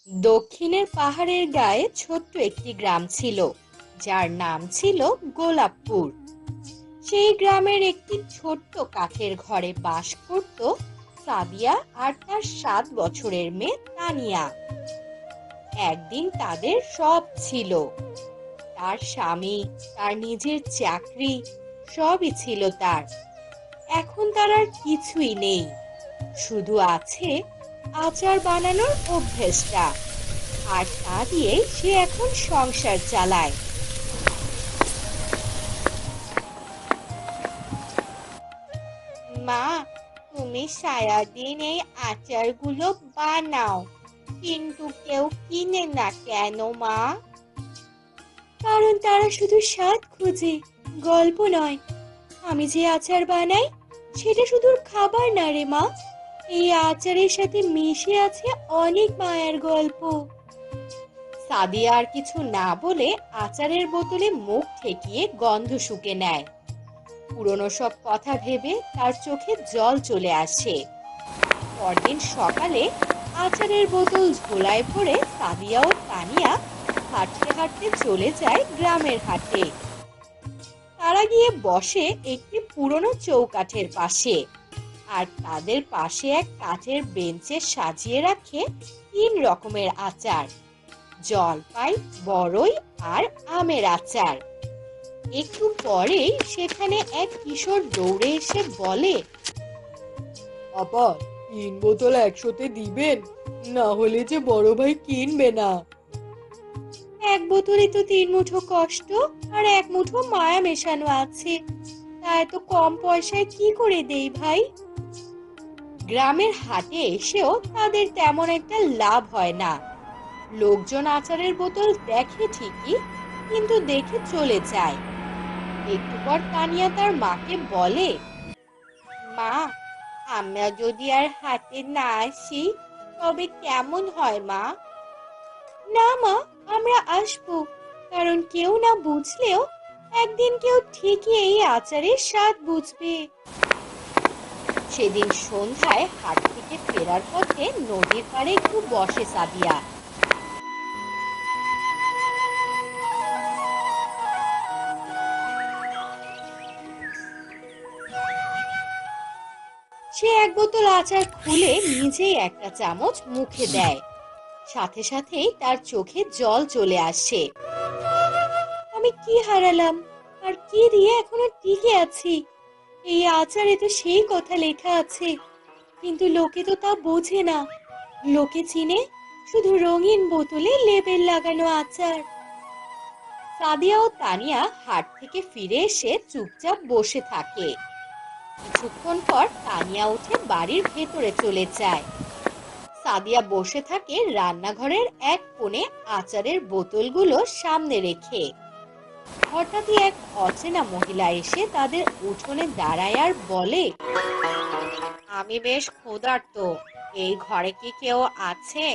দক্ষিণের পাহাড়ের গায়ে ছোট্ট একটি গ্রাম ছিল, যার নাম ছিল গোলাপপুর। সেই গ্রামের একটি ছোট্ট কাঠের ঘরে বাস করত সাদিয়া আর তার 7 বছরের মেয়ে তানিয়া। একদিন তাদের সব ছিল, তার স্বামী, তার নিজের চাকরি, সবই ছিল তার। এখন তার আর কিছুই নেই, শুধু আছে আচার বানানোর অভ্যেসটা, আর তা দিয়েই সে এখন সংসার চালায়। মা, তুমি সারাদিন এই আচারগুলো বানাও, কিন্তু কেউ কিনে না কেন মা? কারণ তারা শুধু স্বাদ খোঁজে, গল্প নয়। আমি যে আচার বানাই সেটা শুধু খাবার না রে মা, এই আচারের সাথে মিশে আছে অনেক মায়ের গল্প। সাদিয়া আর কিছু না বলে আচারের বোতলে মুখ ঠেকিয়ে গন্ধ শুঁকে নেয়। পুরনো সব কথা ভেবে তার চোখে জল চলে আসে। পরদিন সকালে আচারের বোতল ঝোলায় ভরে সাদিয়া ও তানিয়া হাঁটতে হাঁটতে চলে যায় গ্রামের হাটে। তারা গিয়ে বসে একটি পুরনো চৌকাঠের পাশে, আর তাদের পাশে এক কাঠের বেঞ্চে সাজিয়ে রাখে 3 রকমের আচার: জলপাই, বড়ই আর আমের আচার। একটু পরেই সেখানে এক কিশোর দৌড়ে এসে বলে, আপা, 3 বোতল একসাথে দিবেন, না হলে যে বড় ভাই কিনবে না। এক বোতলে তো 3 মুঠো কষ্ট আর 1 মুঠো মায়া মেশানো আছে, তা এত কম পয়সায় কি করে দেই ভাই? গ্রামের হাটে এসেও তাদের তেমন একটা লাভ হয় না। লোকজন আচারের বোতল দেখে ঠিকই, কিন্তু দেখে চলে যায়। একটু পর তানিয়া তার মাকে বলে, মা, আমরা যদি আর হাটে না আসি তবে কেমন হয় মা? না মা, আমরা আসবো, কারণ কেউ না বুঝলেও একদিন কেউ ঠিকই এই আচারের স্বাদ বুঝবে। সেদিন সন্ধ্যায় হাট থেকে ফেরার পথে নদীর পাড়ে একটু বসে সাদিয়া। সে 1 বোতল আচার খুলে নিজেই একটা চামচ মুখে দেয়। সাথে সাথেই তার চোখে জল চলে আসে। আমি কি হারালাম, আর কি দিয়ে এখনো টিকে আছি? এই আচারে তো সেই কথা লেখা আছে, কিন্তু লোকে তো তা বোঝে না। লোকে চিনে শুধু রঙিন বোতলে লেবেল লাগানো আচার। সাদিয়া ও তানিয়া হাট থেকে ফিরে এসে চুপচাপ বসে থাকে। কিছুক্ষণ পর তানিয়া উঠে বাড়ির ভেতরে চলে যায়। সাদিয়া বসে থাকে রান্নাঘরের এক কোণে আচারের বোতলগুলো সামনে রেখে। হঠাৎই এক অচেনা মহিলা এসে তাদের উঠোনে দাঁড়ায় আর বলে, আমি বেশ ক্ষুধার্ত, এই ঘরে কি কেউ আছে?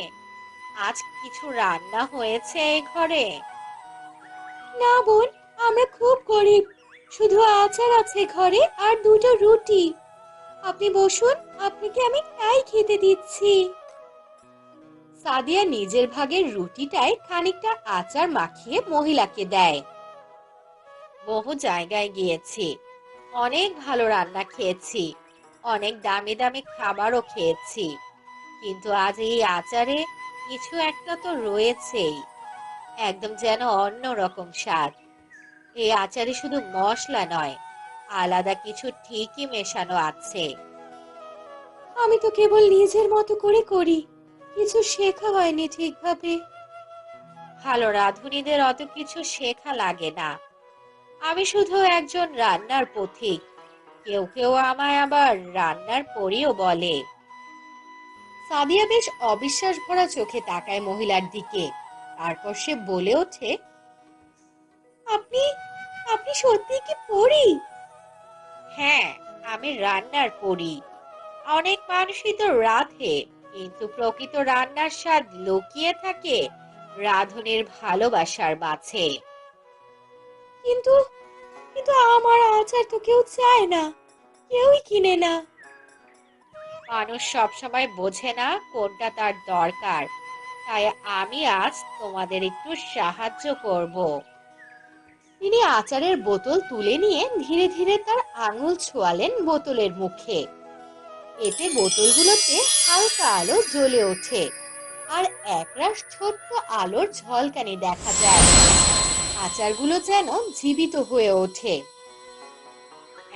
আজ কিছু রান্না হয়েছে এই ঘরে? না বোন, আমরা খুব গরিব, শুধু আচার আছে ঘরে আর 2টো রুটি। আপনি বসুন, আপনাকে আমি তাই খেতে দিচ্ছি। সাদিয়া নিজের ভাগের রুটিটায় খানিকটা আচার মাখিয়ে মহিলাকে দেয়। বহু জায়গায় গিয়েছি, অনেক ভালো রান্না খেয়েছি, অনেক দামি দামি খাবারও খেয়েছি, কিন্তু আজ এই আচারে কিছু একটা তো রয়েছেই, একদম যেন অন্য রকম স্বাদ। এই আচারে শুধু মশলা নয়, আলাদা কিছু ঠিকই মেশানো আছে। আমি তো কেবল নিজের মতো করে করি, কিছু শেখা হয়নি ঠিকভাবে। ভালো রাঁধুনিদের অত কিছু শেখা লাগে না, আমি শুধু একজন রান্নার পথিক। কেউ কেউ আমায় আবার রান্নার পরীও বলে। সাদিয়া বেশ অবিশ্বাস ভরা চোখে তাকায় মহিলার দিকে। তারপর সে বলে ওঠে, আপনি আপনি সত্যি কি পরী? হ্যাঁ, আমি রান্নার পরী। অনেক মানুষই তো রাঁধে, কিন্তু প্রকৃত রান্নার স্বাদ লুকিয়ে থাকে রাঁধুনির ভালোবাসার মাঝে। কিন্তু কিন্তু আমার আচার তো কেউ চায় না, কেউই কিনে না। মানুষ সবসময় বোঝে না কোনটা তার দরকার। তাই আমি আজ তোমাদের একটু সাহায্য করব। তিনি আচারের বোতল তুলে নিয়ে ধীরে ধীরে তার আঙুল ছোঁয়ালেন বোতলের মুখে। এতে বোতলগুলোতে হালকা আলো জ্বলে ওঠে আর একরাশ ছোট্ট আলোর ঝলকানি দেখা যায়। আচারগুলো যেন জীবিত হয়ে ওঠে।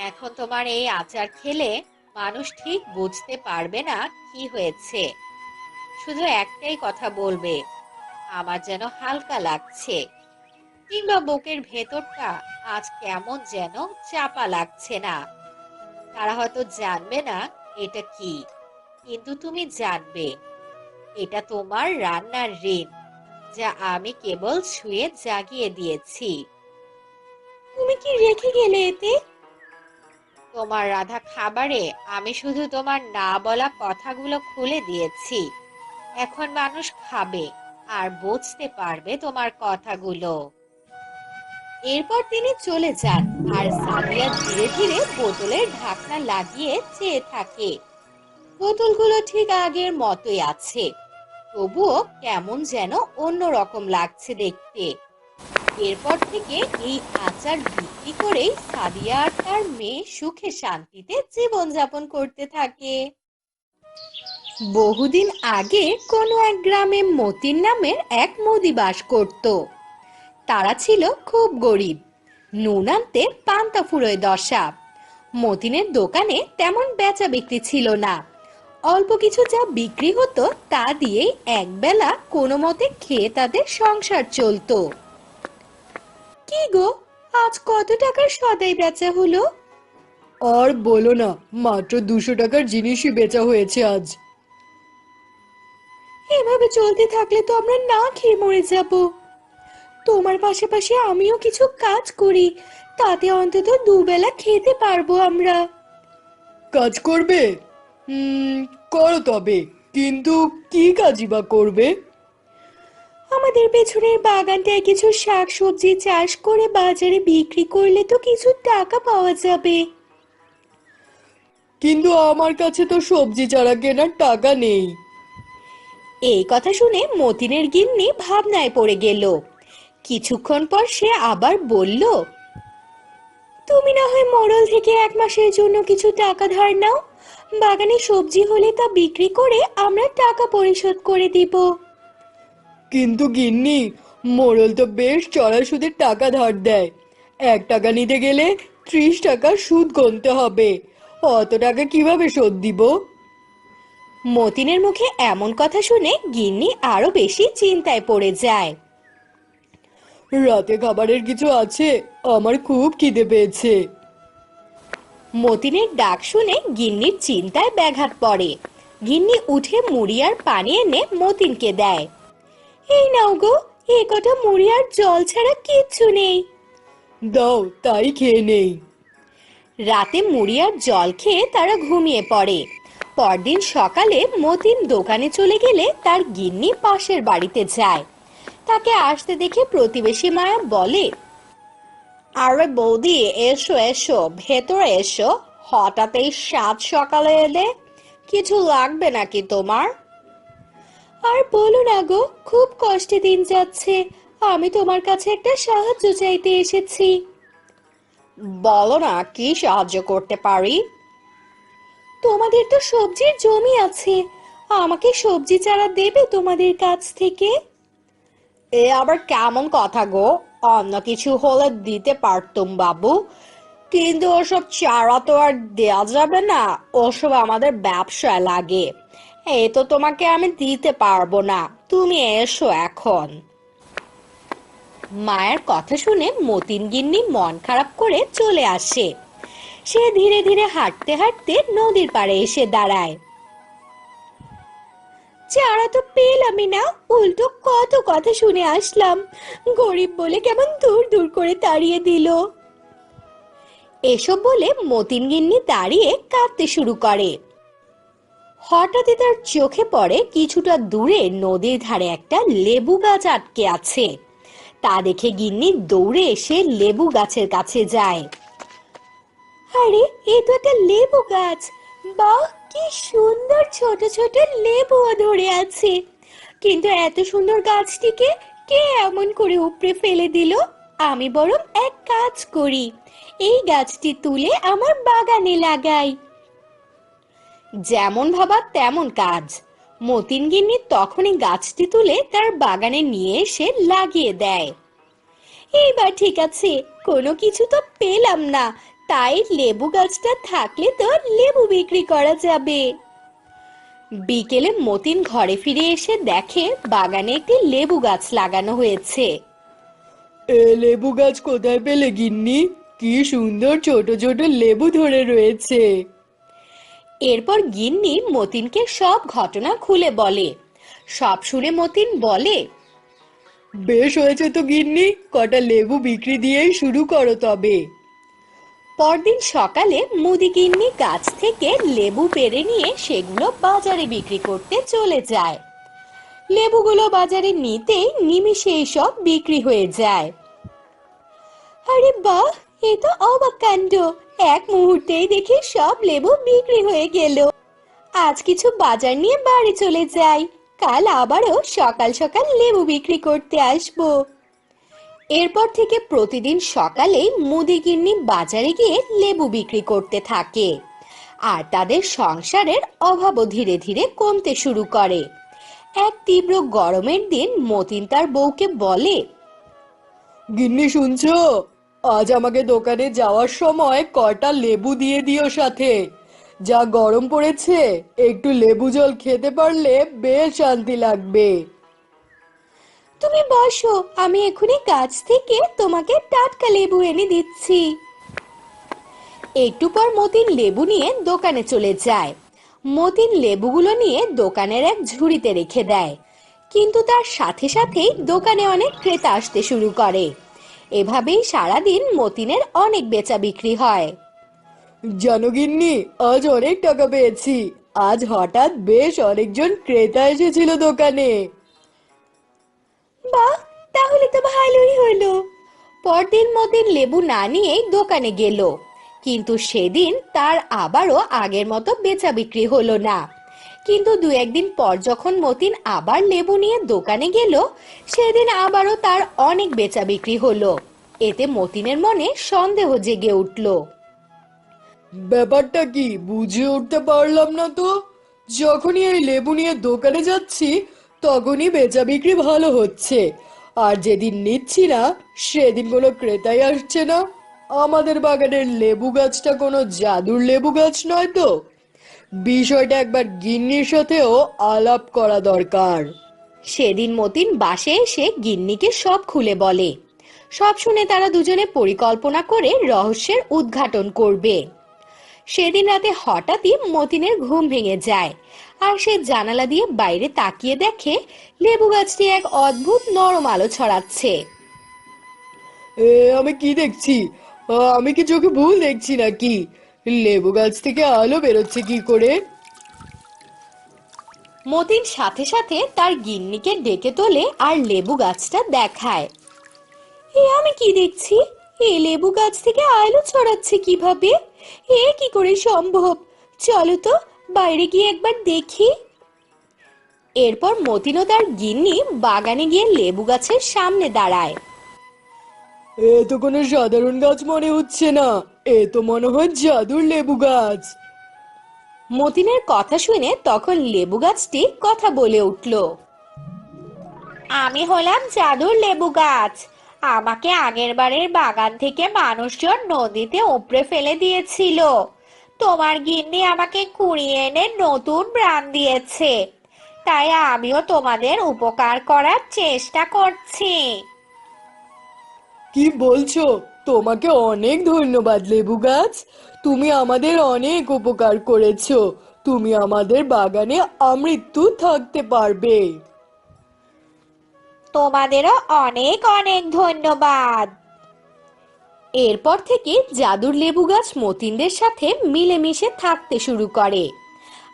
এখন তোমার এই আচার খেলে মানুষ ঠিক বুঝতে পারবে না কি হয়েছে। শুধু একটাই কথা বলবে, আমার যেন হালকা লাগছে, কিংবা বুকের ভেতরটা আজ কেমন যেন চাপা লাগছে না। তারা হয়তো জানবে না এটা কি, কিন্তু তুমি জানবে এটা তোমার রান্নার ঋণ, যা আমি কেবল ছুঁয়ে জাগিয়ে দিয়েছি। তুমি কি রেখে গেলে এতে? তোমার রাধা খাবারে আমি শুধু তোমার না বলা কথাগুলো খুলে দিয়েছি। এখন মানুষ খাবে আর বুঝতে পারবে তোমার কথাগুলো। এরপর তিনি চলে যান আর সাদিয়া ধীরে ধীরে বোতলের ঢাকনা লাগিয়ে চেয়ে থাকে। বোতলগুলো ঠিক আগের মতোই আছে, তবুও কেমন যেন অন্যরকম লাগছে দেখতে। এরপর থেকে এই আচার বিক্রি করেই সাদিয়া আর তার মেয়ে সুখে শান্তিতে জীবনযাপন করতে থাকে। বহুদিন আগে কোনো এক গ্রামে মতিন নামের এক মুদি বাস করত। তারা ছিল খুব গরিব, নুন আনতে পান্তা ফুরোয় দশা। মতিনের দোকানে তেমন বেচা বিক্রি ছিল না। অল্প কিছু যা বিক্রি হতো তা দিয়েই একবেলা কোনো মতে খেয়ে তাদের সংসার চলতো। কি গো, আজ কত টাকার সদাই বেচা হলো? আর বলো না, মাত্র 200 টাকার জিনিসই বেচা হয়েছে আজ। এভাবে চলতে থাকলে তো আমরা না খেয়ে মরে যাব। তোমার পাশাপাশি আমিও কিছু কাজ করি, তাতে অন্তত দুবেলা খেতে পারবো আমরা। কাজ করবে? হুম, করো তবে, কিন্তু কি কাজই বা করবে? আমাদের পেছনের বাগানটায় কিছু শাকসবজি চাষ করে বাজারে বিক্রি করলে তো কিছু টাকা পাওয়া যাবে। কিন্তু আমার কাছে তো সবজি চারা কেনার টাকা নেই। এই কথা শুনে মতিনের গিন্নি ভাবনায় পড়ে গেল। কিছুক্ষণ পর সে আবার বলল, তুমি না হয় মোড়ল থেকে 1 মাসের জন্য কিছু টাকা ধার নাও। বাগানে সবজি হলে তা বিক্রি করে আমরা টাকা পরিশোধ করে দিব। কিন্তু গিন্নি, মোড়ল তো বেশ চড়া সুদের টাকা ধার দেয়। 1 টাকা নিতে গেলে 30 টাকা সুদ গুনতে হবে। অত টাকা কিভাবে শোধ দিব? মতিনের মুখে এমন কথা শুনে গিন্নি আরো বেশি চিন্তায় পড়ে যায়। রাতে খাবারের কিছু আছে? আমার খুব খিদে পেয়েছে। মতিনের ডাক শুনে গিন্নির চিন্তায় ব্যাঘাত পড়ে। গিন্নি উঠে মুড়ি আর পানি এনে মতিনকে দেয়। এই নাও গো, এ কটা মুড়ি আর জল ছাড়া কিচ্ছু নেই। দাও, তাই খেয়ে নেই। রাতে মুড়ি আর জল খেয়ে তারা ঘুমিয়ে পড়ে। পরদিন সকালে মতিন দোকানে চলে গেলে তার গিন্নি পাশের বাড়িতে যায়। তাকে আসতে দেখে প্রতিবেশী মায়া বলে, আরে বৌদি, এসো এসো, ভেতরে এসো। হঠাৎ এই সাত সকালে এলে, কিছু লাগবে নাকি তোমার? আর বলো না গো, খুব কষ্টে দিন যাচ্ছে। আমি তোমার কাছে একটা সাহায্য চাইতে এসেছি। বলো না, কি সাহায্য করতে পারি? তোমাদের তো সবজির জমি আছে, আমাকে সবজি চারা দেবে তোমাদের কাছ থেকে? এ আবার কেমন কথা গো? অন্য কিছু হলে দিতে পারতুম বাবু, কিন্তু ওসব চারা তো আর দেয়া যাবে না। ওসব আমাদের ব্যবসায় লাগে। এই তো তোমাকে আমি দিতে পারবো না, তুমি এসো এখন। মায়ের কথা শুনে মতিন গিন্নি মন খারাপ করে চলে আসে। সে ধীরে ধীরে হাঁটতে হাঁটতে নদীর পাড়ে এসে দাঁড়ায়। চারা তো পেলামই না, উল্টো কত কথা শুনে আসলাম, গরিব বলে কেমন দূর দূর করে তাড়িয়ে দিল। এসব বলে মতিন গিন্নি দাঁড়িয়ে কাঁদতে শুরু করে। হঠাৎই তার চোখে পড়ে কিছুটা দূরে নদীর ধারে একটা লেবু গাছ আটকে আছে। তা দেখে গিন্নি দৌড়ে এসে লেবু গাছের কাছে যায়। আরে, এ তো একটা লেবু গাছ। বাহ, কি সুন্দর ছোট ছোট লেবুও ধরে আছে। কিন্তু এত সুন্দর গাছটিকে কে এমন করে উপড়ে ফেলে দিল? আমি বরং এক কাজ করি, এই গাছটি তুলে আমার বাগানে লাগাই। যেমন ভাবা তেমন কাজ। মতিন গিন্নি তখনই গাছটি তুলে তার বাগানে নিয়ে এসে লাগিয়ে দেয়। এইবার ঠিক আছে, কোনো কিছু তো পেলাম না, তাই লেবু গাছটা থাকলে তো লেবু বিক্রি করা যাবে। বিকেলে মতিন ঘরে ফিরে এসে দেখে বাগানে একটি লেবু গাছ লাগানো হয়েছে। এ লেবু গাছ কোথায় পেলে গিন্নি? কি সুন্দর ছোট ছোট লেবু ধরে রয়েছে। এরপর গিন্নি মতিনকে সব ঘটনা খুলে বলে। সব শুনে মতিন বলে, বেশ হয়েছে তো গিন্নি, কটা লেবু বিক্রি দিয়েই শুরু করো তবে। পরদিন সকালে মুদি গিন্নি গাছ থেকে লেবু পেড়ে নিয়ে সেগুলো বাজারে বিক্রি করতে চলে যায়। লেবুগুলো বাজারে নিতেই নিমিষেই সব বিক্রি হয়ে যায়। আরে বাহ, এ তো অবাক কাণ্ড! এক মুহূর্তেই দেখি সব লেবু বিক্রি হয়ে গেল। আজ কিছু বাজার নিয়ে বাড়ি চলে যাই, কাল আবারও সকাল সকাল লেবু বিক্রি করতে আসবো। এরপর থেকে প্রতিদিন সকালেই মুদিগিন্নি বাজারে গিয়ে লেবু বিক্রি করতে থাকে, আর তাদের সংসারের অভাবও ধীরে ধীরে কমতে শুরু করে। এক তীব্র গরমের দিন মতিন তার বউকে বলে, গিন্নি শুনছো? আজ আমাকে দোকানে যাওয়ার সময় কটা লেবু দিয়ে দিও সাথে। যা গরম পড়েছে, একটু লেবু জল খেতে পারলে বেশ শান্তি লাগবে। তুমি বসো, আমি এখনই গাছ থেকে তোমাকে টাটকা লেবু এনে দিচ্ছি। একটু পর মতিন লেবু নিয়ে দোকানে চলে যায়। মতিন লেবুগুলো নিয়ে দোকানের এক ঝুড়িতে রেখে দেয়, কিন্তু তার সাথে সাথেই দোকানে অনেক ক্রেতা আসতে শুরু করে। এভাবেই সারাদিন মতিনের অনেক বেচা বিক্রি হয়। জানো গিন্নি, আজ অনেক টাকা পেয়েছি। আজ হঠাৎ বেশ অনেকজন ক্রেতা এসেছিল দোকানে। বাহ, তাহলে তো ভালোই হলো। পরদিন মতিন লেবু না নিয়েই দোকানে গেল, কিন্তু সেদিন তার আবারও আগের মতো বেচা বিক্রি হলো না। কিন্তু দু একদিন পর যখন মতিন আবার লেবু নিয়ে দোকানে গেল, সেদিন আবারও তার অনেক বেচা বিক্রি হলো। এতে মতিনের মনে সন্দেহ জেগে উঠল। ব্যাপারটা কি বুঝে উঠতে পারলাম না তো। যখনই এই লেবু নিয়ে দোকানে যাচ্ছি, তখনই বেচা বিক্রি ভালো হচ্ছে, আর যেদিন নিচ্ছি না সেদিন কোনো ক্রেতাই আসছে না। আমাদের বাগানের লেবু গাছটা কোনো জাদুর লেবু গাছ নয় তো? বিষয়টা একবার গিন্নির সাথেও আলাপ করা দরকার। সেদিন মতিন বাসে এসে গিন্নিকে সব খুলে বলে। সব শুনে তারা দুজনে পরিকল্পনা করে রহস্যের উদ্ঘাটন করবে। সেদিন রাতে হঠাৎই মতিনের ঘুম ভেঙে যায়, আর সে জানালা দিয়ে বাইরে তাকিয়ে দেখে লেবু গাছটি এক অদ্ভুত নরম আলো ছড়াচ্ছে। এ আমি কি দেখছি? আমি কি চোখে ভুল দেখছি নাকি? লেবু গাছ থেকে আলো বেরোচ্ছে কি করে? মতিন সাথে সাথে তার গিন্নিকে ডেকে তোলে আর লেবু গাছটা দেখায়। এ আমি কি দেখছি? এই লেবু গাছ থেকে আলো ছড়াচ্ছে কিভাবে? এ কি করে সম্ভব? চলো তো বাইরে গিয়ে একবার দেখি। এরপর মতিন ও তার গিন্নি বাগানে গিয়ে লেবু গাছের সামনে দাঁড়ায়। এ তো কোনো সাধারণ গাছ মনে হচ্ছে না, এ তো মনে হয় জাদুর লেবু গাছ। মতিনের কথা শুনে তখন লেবু গাছটি কথা বলে উঠল। আমি হলাম জাদুর লেবু গাছ। আমাকে আগের বারের বাগান থেকে মানুষজন নদীতে উপড়ে ফেলে দিয়েছিল। তোমার গিন্নি আমাকে কুড়িয়ে এনে নতুন প্রাণ দিয়েছে, তাই আমিও তোমাদের উপকার করার চেষ্টা করছি। কি বলছো? তোমাকে অনেক ধন্যবাদ লেবু গাছ, তুমি আমাদের অনেক উপকার করেছো। তুমি আমাদের বাগানে আমৃত্যু থাকতে পারবে। তোমাদেরও অনেক অনেক ধন্যবাদ। এরপর থেকে জাদুর লেবু গাছ মতিনদের সাথে মিলেমিশে থাকতে শুরু করে,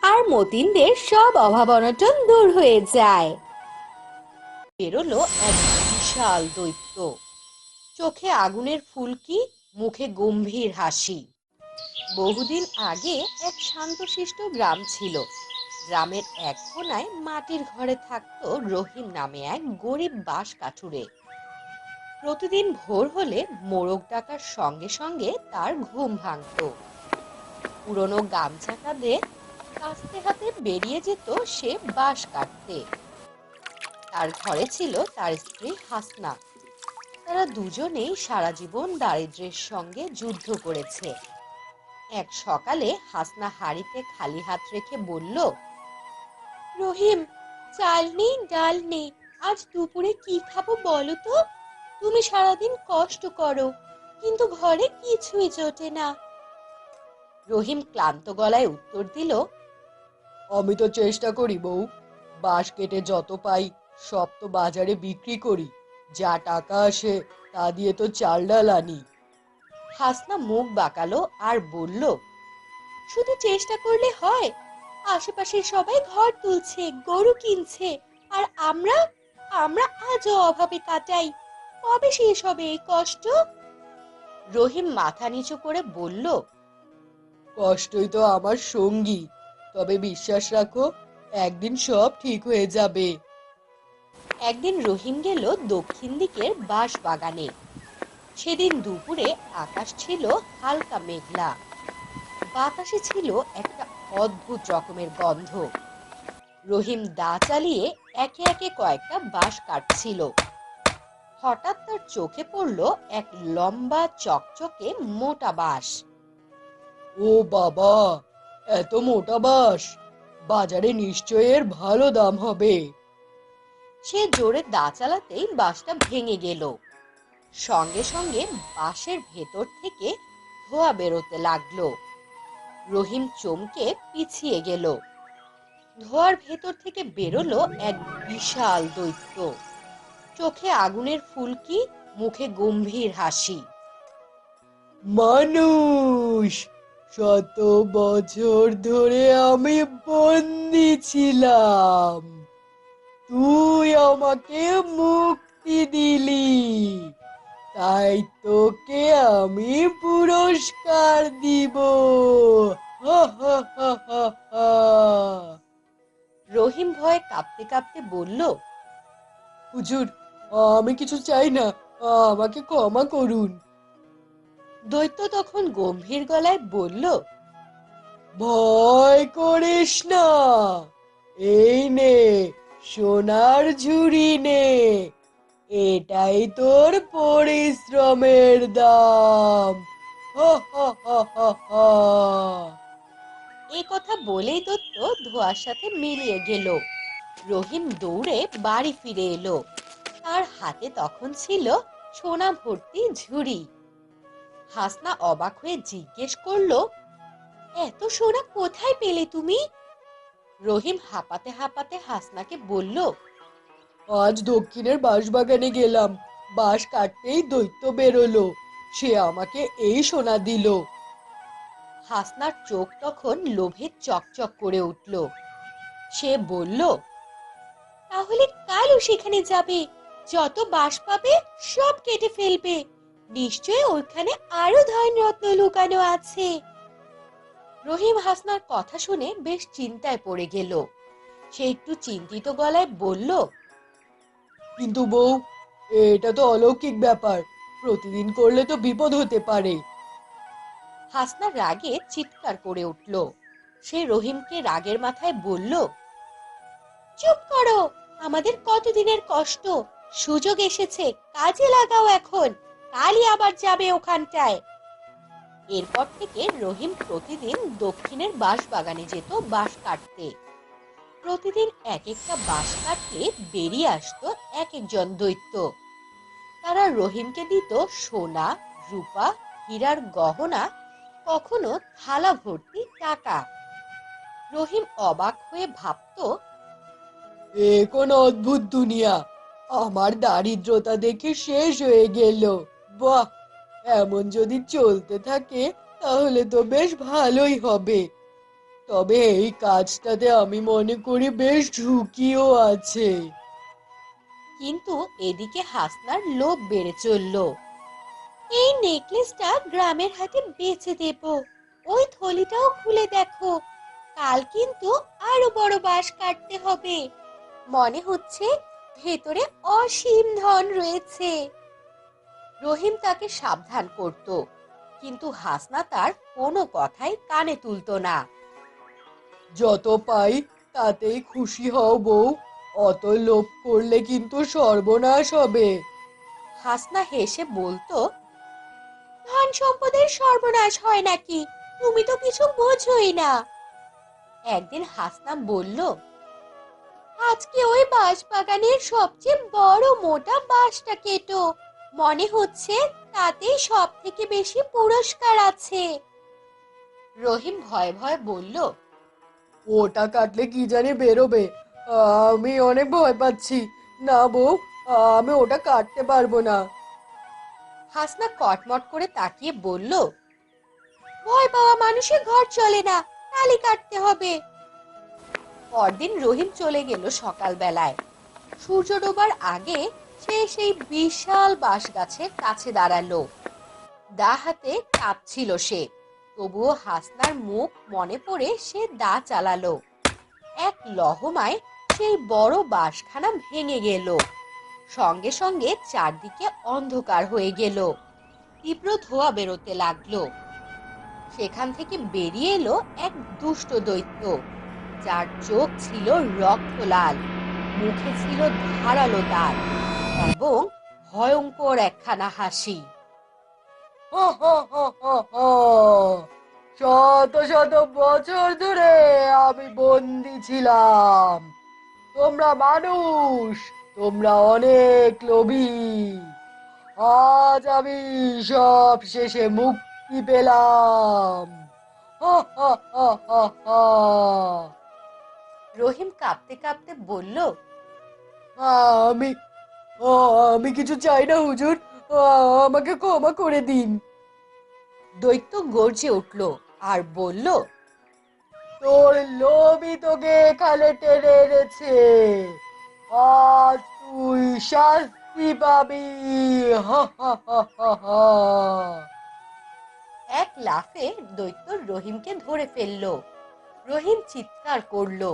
আর মতিনদের সব অভাব অনটন দূর হয়ে যায়। বেরোলো এক বিশাল দৈত্য, চোখে আগুনের ফুলকি, মুখে গম্ভীর হাসি। বহুদিন আগে এক শান্তশিষ্ট গ্রাম ছিল। গ্রামের এক কোনায় মাটির ঘরে থাকতো রহিম নামে এক গরিব বাঁশ কাঠুরে। প্রতিদিন ভোর হলে মোরগ ডাকার সঙ্গে সঙ্গে তার ঘুম ভাঙতো। পুরনো গামছা কাঁধে কাস্তে হাতে বেরিয়ে যেত সে বাঁশ কাটতে। তার ঘরে ছিল তার স্ত্রী হাসনা। তারা দুজনেই সারা জীবন দারিদ্র্যের সঙ্গে যুদ্ধ করেছে। এক সকালে হাসনা হাঁড়িতে খালি হাত রেখে বলল, রহিম, চাল নেই, ডাল নেই, আজ দুপুরে কি খাবো বলো তো? তুমি সারাদিন কষ্ট করো, কিন্তু ঘরে কিছুই জোটে না। রহিম ক্লান্ত গলায় উত্তর দিল, আমি তো চেষ্টা করি বউ, বাঁশ কেটে যত পাই সব তো বাজারে বিক্রি করি, যা টাকা আসে তা দিয়ে তো চাল ডাল আনি। হাসনা মুখ বাঁকালো আর বলল, শুধু চেষ্টা করলে হয়? আশেপাশের সবাই ঘর তুলছে, গরু কিনছে, আর আমরা আমরা আজও অভাবে কাটাই। কবে শেষ হবে এই কষ্ট? রহিম মাথা নিচু করে বলল, কষ্টই তো আমার সঙ্গী, তবে বিশ্বাস রাখো, একদিন সব ঠিক হয়ে যাবে। একদিন রহিম গেল দক্ষিণ দিকের বাঁশ বাগানে। সেদিন দুপুরে আকাশ ছিল হালকা মেঘলা। বাতাসে ছিল একটা অদ্ভুত রকমের গন্ধ। রহিম দা চালিয়ে একে একে কয়েকটা বাঁশ কাটছিল। হঠাৎ তার চোখে পড়ল এক লম্বা চকচকে মোটা বাঁশ। ও বাবা, এত মোটা বাঁশ! বাজারে নিশ্চয়ই এর ভালো দাম হবে। সে জোরে দা চালাতেই বাঁশটা ভেঙে গেল। সঙ্গে সঙ্গে বাঁশের ভেতর থেকে ধোঁয়া বেরোতে লাগলো। রহিম চমকে পিছিয়ে গেল। ধোঁয়ার ভেতর থেকে বেরোলো এক বিশাল দৈত্য। চোখে আগুনের ফুলকি, মুখে গম্ভীর হাসি। মানুষ, শত বছর ধরে আমি বন্দি ছিলাম, তুই আমাকে মুক্তি দিলি, তাই তোকে আমি পুরস্কার দিব। হা হা হা হা হা। রহিম ভয়ে কাঁপতে কাঁপতে বলল, হুজুর, আমি কিছু চাই না, আমাকে ক্ষমা করুন। দৈত্য তখন গম্ভীর গলায় বলল, ভয় করিস না, এই নে সোনার ঝুড়ি নে, এটাই তোর পরিশ্রমের দাম। হা হা হা হা হা। এ কথা বলেই দৈত্য ধোঁয়ার সাথে মিলিয়ে গেল। রহিম দৌড়ে বাড়ি ফিরে এলো। তার হাতে তখন ছিল সোনা ভর্তি ঝুড়ি। হাসনা অবাক হয়ে জিজ্ঞেস করলো, এত সোনা কোথায় পেলে তুমি? রহিম হাঁপাতে হাঁপাতে হাসনাকে বলল, আজ দক্ষিণের বাঁশবাগানে গেলাম, বাঁশ কাটতেই দৈত্য বেরোলো, সে আমাকে এই সোনা দিল। হাসনার চোখ তখন লোভে চকচক করে উঠল। সে বলল, তাহলে কালও সেখানে যাবে, যত বাঁশ পাবে সব কেটে ফেলবে। নিশ্চয়ই ওইখানে আরো ধন রত্ন লুকানো আছে। রহিম হাসনার কথা শুনে বেশ চিন্তায় পড়ে গেল। সে একটু চিন্তিত গলায় বলল, কিন্তু বউ, এটা তো অলৌকিক ব্যাপার, প্রতিদিন করলে তো বিপদ হতে পারে। হাসনা রাগে চিৎকার করে উঠল। সে রহিমকে রাগের মাথায় বলল, চুপ করো, আমাদের কতদিনের কষ্ট, সুযোগ এসেছে, কাজে লাগাও এখন, কালই আবার যাবে ওখানটায়। এরপর থেকে রহিম প্রতিদিন দক্ষিণের বাঁশ বাগানে যেত বাঁশ কাটতে। প্রতিদিন এক একটা বাঁশ কাটতে বেরিয়ে আসতো এক একজন দৈত্য। তারা রহিমকে দিত সোনা, রূপা, হীরার গহনা, কখনো থালা ভর্তি টাকা। রহিম অবাক হয়ে ভাবতো, এ কোন অদ্ভুত দুনিয়া! আমার দারিদ্রতা দেখে শেষ হয়ে গেল। বাহ, এমন যদি চলতে থাকে তাহলে তো বেশ ভালোই হবে। তবে এই কাজটাতে আমি মনে করি বেশ ঝুঁকিও আছে। কিন্তু এদিকে হাসনার লোভ বেড়ে চলল। এই নেকলেসটা গ্রামের হাটে বেচে দেব, ওই থলিটাও খুলে দেখো, কাল কিন্তু আরো বড় বাঁশ কাটতে হবে। মনে হচ্ছে ভেতরে অসীম ধন রয়েছে। রহিম তাকে সাবধান করত, কিন্তু হাসনা তার কোনো কথাই কানে তুলতো না। যত পাই তাতেই খুশি হও বউ, অত লোভ করলে কিন্তু সর্বনাশ হবে। হাসনা হেসে বলতো, ধন সম্পদের সর্বনাশ হয় নাকি? তুমি তো কিছু বোঝোই না। একদিন হাসনা বলল, আজকে ওই বাঁশ বাগানের সবচেয়ে বড় মোটা বাঁশটা কেটো। মনে হচ্ছে তাতেই সব থেকে বেশি পুরস্কার আছে। রহিম ভয়ে ভয়ে বলল, ওটা কাটলে কি জানি বেরোবে, আমি অনেক ভয় পাচ্ছি। না বউ, আমি ওটা কাটতে পারবো না। হাসনা কটমট করে তাকিয়ে বলল, ভয় পাওয়া মানুষের ঘর চলে না, তালি কাটতে হবে। পরদিন রহিম চলে গেল সকালবেলায়। সূর্য ডোবার আগে সে সেই বিশাল বাঁশ গাছের কাছে দাঁড়ালো। দা হাতে কাঁপছিল সে, তবুও হাসনার মুখ মনে পড়ে সে দা চালালো। এক লহমায় সেই বড় বাঁশখানা ভেঙে গেল। সঙ্গে সঙ্গে চারদিকে অন্ধকার হয়ে গেল। তীব্র ধোঁয়া বেরোতে লাগলো। সেখান থেকে বেরিয়ে এলো এক দুষ্ট দৈত্য, যার চোখ ছিল রক্ত লাল, মুখে ছিল ধারালো দাঁত এবং ভয়ঙ্কর একখানা হাসি। হা হা হা হা হা। শত শত বছর ধরে আমি বন্দি ছিলাম। তোমরা মানুষ, তোমরা অনেক লোভী। আজ আমি সব শেষে মুক্তি পেলাম। হা হা হা হা হা। রহিম কাঁপতে কাঁপতে বলল, আমি আমি কিছু চাই না হুজুর, আমাকে ক্ষমা করে দিন। দৈত্য গর্জে উঠল আর বলল, তোর লোভই তোকে এখানে টেনে এনেছে। আজ তুই শাস্তি পাবি। হা হা হা হা হা। এক লাফে দৈত্য রহিমকে ধরে ফেললো। রহিম চিৎকার করলো,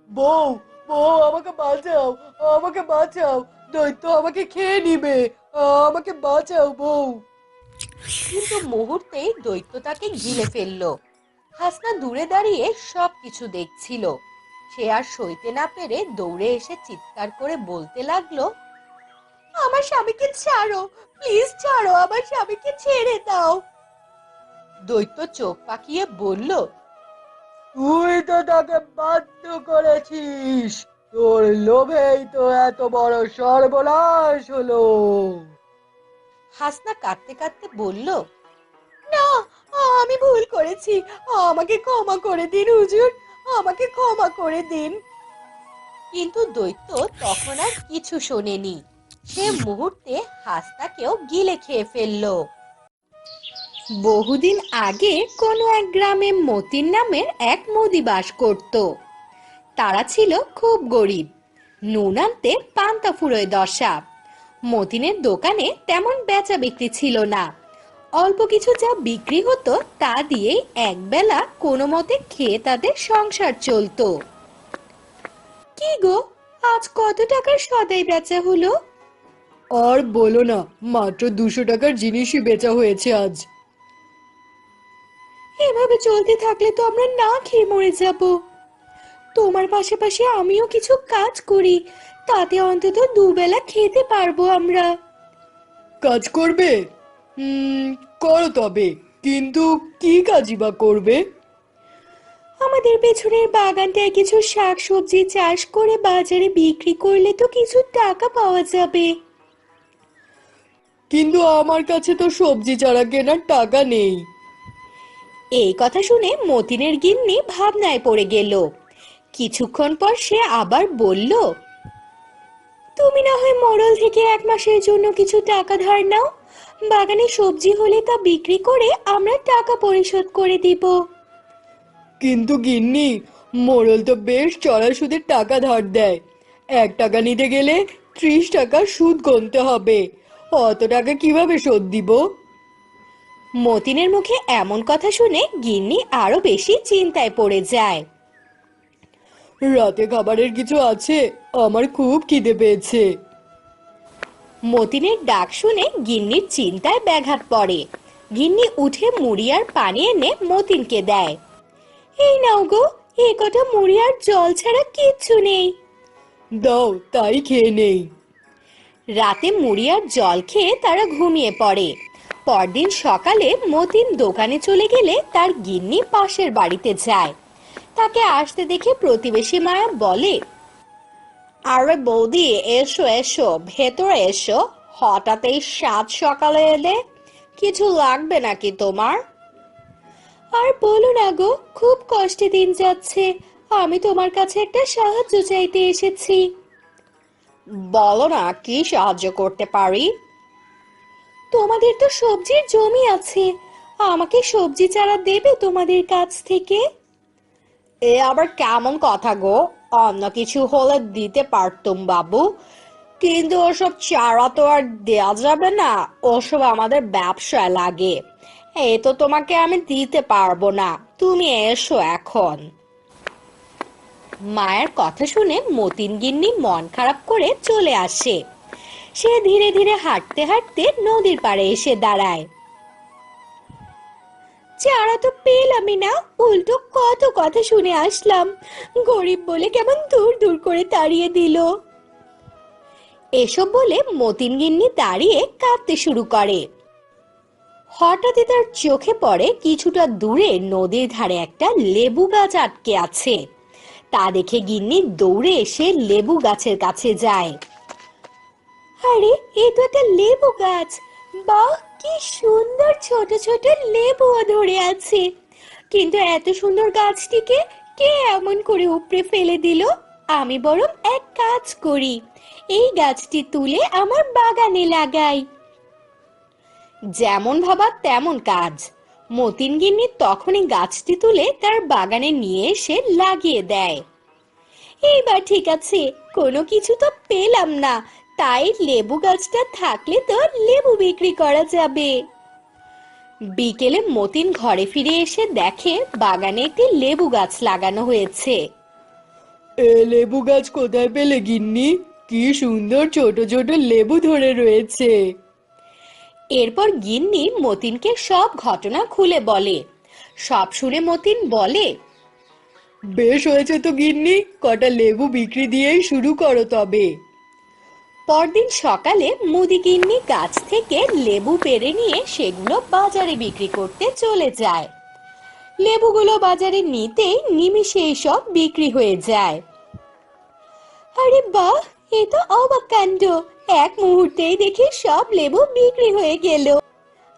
বউ, বউ আমাকে বাঁচাও, আমাকে বাঁচাও, দৈত্য আমাকে খেয়ে নিবে, আমাকে বাঁচাও বউ। কিন্তু মুহূর্তেই দৈত্য তাকে গিলে ফেললো। হাসনা দূরে দাঁড়িয়ে সবকিছু দেখছিল। সে আর সইতে না পেরে দৌড়ে এসে চিৎকার করে বলতে লাগলো, আমার স্বামীকে ছাড়ো, প্লিজ ছাড়ো, আমার স্বামীকে ছেড়ে দাও। দৈত্য চোখ পাকিয়ে বলল, তুই তো তাকে বাধ্য করেছিস, তোর লোভেই তো এত বড় সর্বনাশ হলো। হাসনা কাঁদতে কাঁদতে বলল, না, আমি ভুল করেছি, আমাকে ক্ষমা করে দিন হুজুর, আমাকে ক্ষমা করে দিন। কিন্তু দৈত্য তখন আর কিছু শোনেনি। সে মুহূর্তে হাসনাকেও গিলে খেয়ে ফেললো। বহুদিন আগে কোনো এক গ্রামে মতিন নামের এক মুদি বাস করত। তারা ছিল খুব গরিব, নুন আনতে পান্তা ফুরোয় দশা। মতিনের দোকানে তেমন বেচা বিক্রি ছিল না। অল্প কিছু যা বিক্রি হতো তা দিয়েই একবেলা কোনো মতে খেয়ে তাদের সংসার চলতো। কি গো, আজ কত টাকার সদাই বেচা হলো? আর বলো না, মাত্র 200 টাকার জিনিসই বেচা হয়েছে আজ। এভাবে চলতে থাকলে তো আমরা না খেয়ে মরে যাব। তোমার পাশাপাশি আমিও কিছু কাজ করি, তাতে অন্তত দুবেলা খেতে পারবো আমরা। কাজ করবে? করো তবে, কিন্তু কি কাজই বা করবে? আমাদের পেছনের বাগানটায় কিছু শাকসবজি চাষ করে বাজারে বিক্রি করলে তো কিছু টাকা পাওয়া যাবে। কিন্তু আমার কাছে তো সবজি চারা কেনার টাকা নেই। এই কথা শুনে মতিনের গিন্নি ভাবনায় পড়ে গেল। কিছুক্ষণ পর সে আবার বলল, তুমি না হয় মোড়ল থেকে 1 মাসের জন্য কিছু টাকা ধার নাও, বাগানে সবজি হলে তা বিক্রি করে আমরা টাকা পরিশোধ করে দিব। কিন্তু গিন্নি, মোড়ল তো বেশ চড়া সুদে টাকা ধার দেয়। 1 টাকা নিতে গেলে 30 টাকা সুদ গুনতে হবে। অত টাকা কিভাবে শোধ দিব? মতিনের মুখে এমন কথা শুনে গিন্নি আরো বেশি চিন্তায় পড়ে যায়। রাতে খাবারের কিছু আছে? আমার খুব খিদে পেয়েছে। মতিনের ডাক শুনে গিন্নির চিন্তায় ব্যাঘাত পড়ে। গিন্নি উঠে মুড়ি আর পানি এনে মতিনকে দেয়। এই নাও গো, এ কটা মুড়ি আর জল ছাড়া কিচ্ছু নেই। দাও, তাই খেয়ে নেই। রাতে মুড়ি আর জল খেয়ে তারা ঘুমিয়ে পড়ে। পরদিন সকালে মতিন দোকানে চলে গেলে তার গিন্নি পাশের বাড়িতে যায়। তাকে আসতে দেখে প্রতিবেশী মায়া বলে, আরে বৌদি, এসো এসো, ভেতরে এসো। হঠাৎ এই সাত সকালে এলে, কিছু লাগবে নাকি তোমার? আর বলো না গো, খুব কষ্টে দিন যাচ্ছে। আমি তোমার কাছে একটা সাহায্য চাইতে এসেছি। বলো না, কি সাহায্য করতে পারি? তোমাদের তো সবজির জমি আছে, আমাকে সবজি চারা দেবে তোমাদের কাছ থেকে? এ আবার কেমন কথা গো? অন্য কিছু হলে দিতে পারতুম বাবু, কিন্তু ওসব চারা তো আর দেয়া যাবে না। ওসব আমাদের ব্যবসায় লাগে। এই তো তোমাকে আমি দিতে পারবো না, তুমি এসো এখন। মায়ের কথা শুনে মতিন গিন্নি মন খারাপ করে চলে আসে। সে ধীরে ধীরে হাঁটতে হাঁটতে নদীর পাড়ে এসে দাঁড়ায়। চারা তো পেলামই না, উল্টো কত কথা শুনে আসলাম, গরিব বলে কেমন দূর দূর করে তাড়িয়ে দিল। এসব বলে মতিন গিন্নি দাঁড়িয়ে কাঁদতে শুরু করে। হঠাৎই তার চোখে পড়ে কিছুটা দূরে নদীর ধারে একটা লেবু গাছ আটকে আছে। তা দেখে গিন্নি দৌড়ে এসে লেবু গাছের কাছে যায়। আরে, এ তো একটা লেবু গাছ! বাহ, কি সুন্দর ছোট ছোট লেবুও ধরে আছে। কিন্তু এত সুন্দর গাছটিকে কে এমন করে উপড়ে ফেলে দিল? আমি বরং এক কাজ করি, এই গাছটি তুলে আমার বাগানে লাগাই। যেমন ভাবা তেমন কাজ। মতিন গিন্নি তখনই গাছটি তুলে তার বাগানে নিয়ে এসে লাগিয়ে দেয়। এইবার ঠিক আছে, কোনো কিছু তো পেলাম না, তাই লেবু গাছটা থাকলে তো লেবু বিক্রি করা যাবে। বিকেলে মতিন ঘরে ফিরে এসে দেখে বাগানে একটি লেবু গাছ লাগানো হয়েছে। এ লেবু গাছ কোথায় পেলে গিন্নি? কি সুন্দর ছোট ছোট লেবু ধরে রয়েছে। এরপর গিন্নি মতিনকে সব ঘটনা খুলে বলে। সব শুনে মতিন বলে, বেশ হয়েছে তো গিন্নি, কটা লেবু বিক্রি দিয়েই শুরু করো তবে। পরদিন সকালে মুদি গিন্নি গাছ থেকে লেবু পেড়ে নিয়ে সেগুলো বাজারে বিক্রি করতে চলে যায়। লেবুগুলো বাজারে নিতেই নিমিষেই সব বিক্রি হয়ে যায়। আরে বাহ, এ তো অবাক কাণ্ড! এক মুহূর্তেই দেখি সব লেবু বিক্রি হয়ে গেল।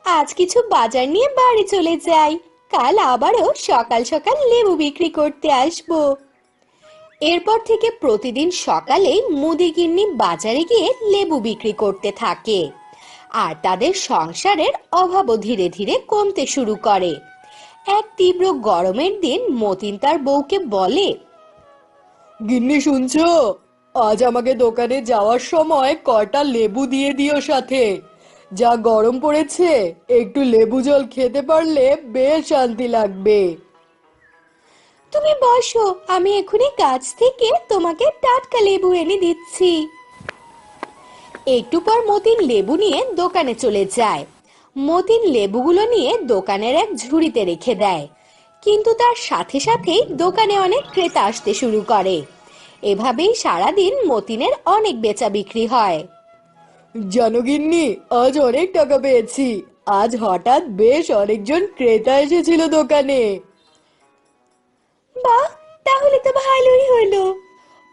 আজ কিছু বাজার নিয়ে বাড়ি চলে যাই, কাল আবারও সকাল সকাল লেবু বিক্রি করতে আসবো। এরপর থেকে প্রতিদিন সকালেই মুদিগিন্নি বাজারে গিয়ে লেবু বিক্রি করতে থাকে। আর তাদের সংসারের অভাবও ধীরে ধীরে কমতে শুরু করে। এক তীব্র গরমের দিন মতিন তার বউকে বলে, গিন্নি শুনছো? আজ আমাকে দোকানে যাওয়ার সময় কটা লেবু দিয়ে দিও সাথে। যা গরম পড়েছে, একটু লেবু জল খেতে পারলে বেশ শান্তি লাগবে। তুমি বসো, আমি এখনই গাছ থেকে তোমাকে টাটকা লেবু এনে দিচ্ছি। একটু পর মতিন লেবু নিয়ে দোকানে চলে যায়। মতিন লেবুগুলো নিয়ে দোকানের এক ঝুড়িতে রেখে দেয়। কিন্তু তার সাথে সাথেই দোকানে অনেক ক্রেতা আসতে শুরু করে। এভাবেই সারাদিন মতিনের অনেক বেচা বিক্রি হয়। জানো গিন্নি, আজ অনেক টাকা পেয়েছি। আজ হঠাৎ বেশ অনেকজন ক্রেতা এসেছিল দোকানে। বাহ, তাহলে তো ভালোই হলো।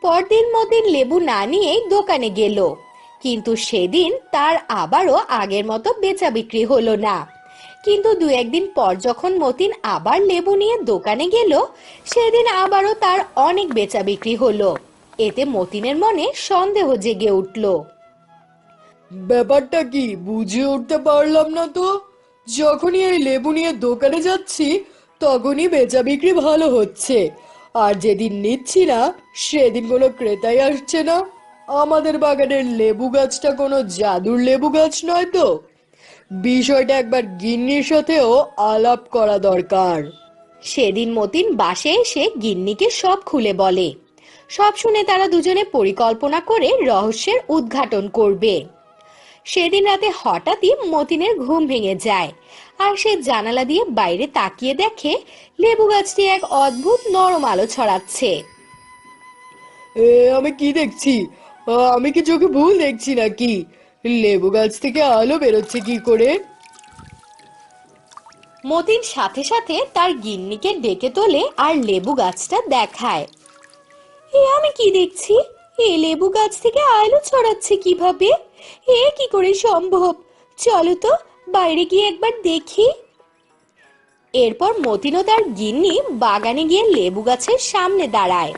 পরদিন মতিন লেবু না নিয়েই দোকানে গেল। কিন্তু সেদিন তার আবারও আগের মতো বেচা বিক্রি হলো না। কিন্তু দু একদিন পর যখন মতিন আবার লেবু নিয়ে দোকানে গেল, সেদিন আবারও তার অনেক বেচা বিক্রি হলো। এতে মতিনের মনে সন্দেহ জেগে উঠল। ব্যাপারটা কি বুঝে উঠতে পারলাম না তো। যখনই এই লেবু নিয়ে দোকানে যাচ্ছি, তখনই বেচা বিক্রি ভালো হচ্ছে, আর যেদিন নিচ্ছি না সেদিন কোনো ক্রেতাই আসছে না। আমাদের বাগানের লেবু গাছটা কোনো জাদুর লেবু গাছ নয় তো? বিষয়টা একবার গিন্নির সাথেও আলাপ করা দরকার। সেদিন মতিন বাসে এসে গিন্নিকে সব খুলে বলে। সব শুনে তারা দুজনে পরিকল্পনা করে রহস্যের উদ্ঘাটন করবে। সেদিন রাতে হঠাৎই মতিনের ঘুম ভেঙে যায়, আর সে জানালা দিয়ে বাইরে তাকিয়ে দেখে লেবু গাছটি এক অদ্ভুত নরম আলো ছড়াচ্ছে। আমি কি দেখছি? আমি কি চোখে ভুল দেখছি নাকি? লেবু গাছ থেকে আলো বেরোচ্ছে কি করে? মতিন সাথে সাথে তার গিন্নিকে ডেকে তোলে আর লেবু গাছটা দেখায়। এ আমি কি দেখছি? এই লেবু গাছ থেকে আলো ছড়াচ্ছে কিভাবে? এ কি করে সম্ভব? চলো তো বাইরে গিয়ে একবার দেখি। এরপর মতিন ও তার গিন্নি বাগানে গিয়ে লেবু গাছের সামনে দাঁড়ায়।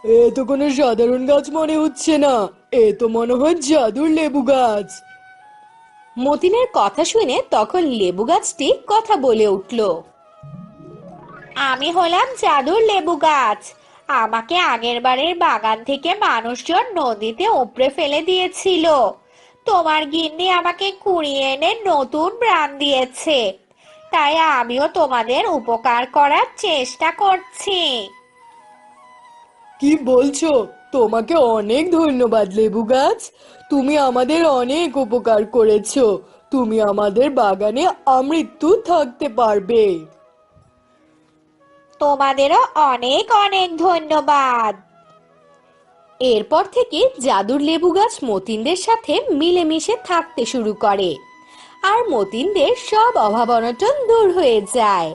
এ তো কোনো সাধারণ গাছ মনে হচ্ছে না, এ তো মনে হয় জাদুর লেবু গাছ। মতিনের কথা শুনে তখন লেবু গাছটি কথা বলে উঠল। আমি হলাম জাদুর লেবু গাছ। আমাকে আগের বারের বাগান থেকে মানুষজন নদীতে উপড়ে ফেলে দিয়েছিল। তোমার গিন্নি আমাকে কুড়িয়ে এনে নতুন প্রাণ দিয়েছে। তাই আমিও তোমাদের উপকার করার চেষ্টা করছি। কি বলছো? তোমাকে অনেক ধন্যবাদ লেবু গাছ, তুমি আমাদের অনেক উপকার করেছো। তুমি আমাদের বাগানে আমৃত্যু থাকতে পারবে। তোমাদেরও অনেক অনেক ধন্যবাদ। এরপর থেকে জাদুর লেবু গাছ মতিনদের সাথে মিলেমিশে থাকতে শুরু করে, আর মতিনদের সব অভাব অনটন দূর হয়ে যায়।